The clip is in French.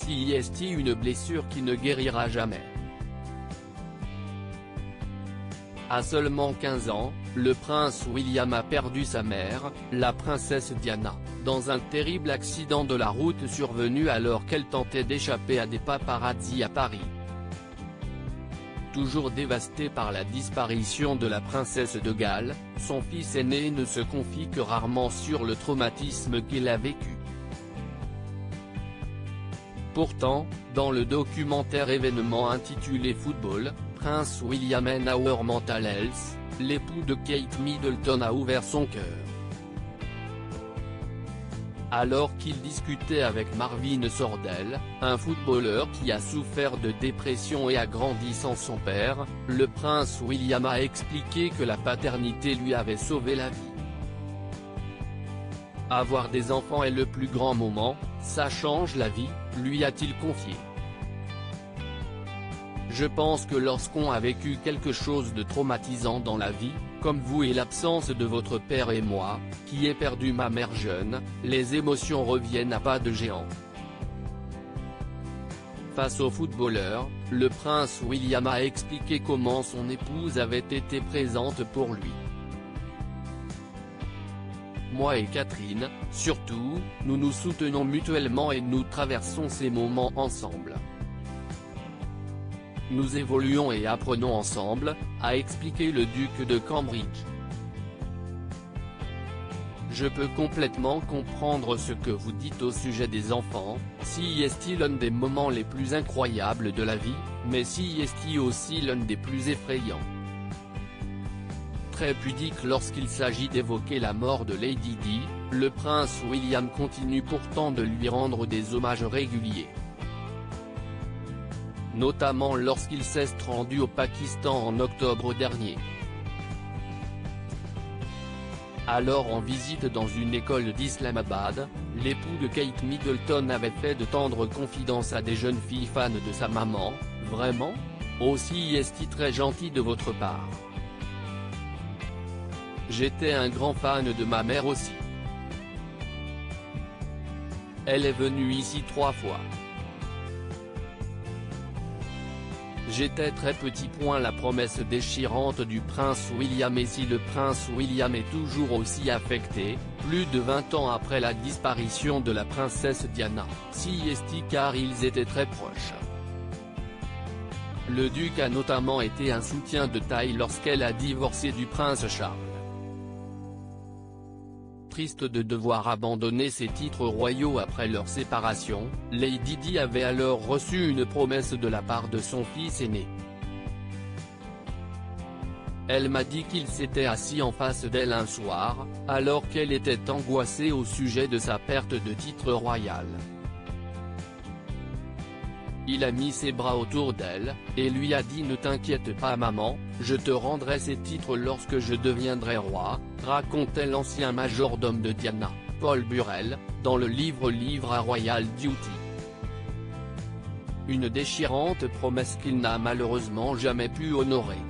CIST, une blessure qui ne guérira jamais. À seulement 15 ans, le prince William a perdu sa mère, la princesse Diana, dans un terrible accident de la route survenu alors qu'elle tentait d'échapper à des paparazzis à Paris. Toujours dévasté par la disparition de la princesse de Galles, son fils aîné ne se confie que rarement sur le traumatisme qu'il a vécu. Pourtant, dans le documentaire événement intitulé Football, Prince William and Our Mental Health, l'époux de Kate Middleton a ouvert son cœur. Alors qu'il discutait avec Marvin Sordell, un footballeur qui a souffert de dépression et a grandi sans son père, le prince William a expliqué que la paternité lui avait sauvé la vie. Avoir des enfants est le plus grand moment, ça change la vie, lui a-t-il confié. Je pense que lorsqu'on a vécu quelque chose de traumatisant dans la vie, comme vous et l'absence de votre père et moi, qui ai perdu ma mère jeune, les émotions reviennent à pas de géant. Face au footballeur, le prince William a expliqué comment son épouse avait été présente pour lui. Moi et Catherine, surtout, nous nous soutenons mutuellement et nous traversons ces moments ensemble. Nous évoluons et apprenons ensemble, a expliqué le duc de Cambridge. Je peux complètement comprendre ce que vous dites au sujet des enfants, CIST l'un des moments les plus incroyables de la vie, mais CIST aussi l'un des plus effrayants. Très pudique lorsqu'il s'agit d'évoquer la mort de Lady Di, le prince William continue pourtant de lui rendre des hommages réguliers. Notamment lorsqu'il s'est rendu au Pakistan en octobre dernier. Alors en visite dans une école d'Islamabad, l'époux de Kate Middleton avait fait de tendres confidences à des jeunes filles fans de sa maman. Vraiment ? Aussi est-il très gentil de votre part. J'étais un grand fan de ma mère aussi. Elle est venue ici 3 fois. J'étais très petit. La promesse déchirante du prince William. Et si le prince William est toujours aussi affecté, plus de 20 ans après la disparition de la princesse Diana, CIST car ils étaient très proches. Le duc a notamment été un soutien de taille lorsqu'elle a divorcé du prince Charles. Triste de devoir abandonner ses titres royaux après leur séparation, Lady Di avait alors reçu une promesse de la part de son fils aîné. Elle m'a dit qu'il s'était assis en face d'elle un soir, alors qu'elle était angoissée au sujet de sa perte de titre royal. Il a mis ses bras autour d'elle, et lui a dit « Ne t'inquiète pas maman, je te rendrai ces titres lorsque je deviendrai roi », racontait l'ancien majordome de Diana, Paul Burrell, dans le livre à Royal Duty. Une déchirante promesse qu'il n'a malheureusement jamais pu honorer.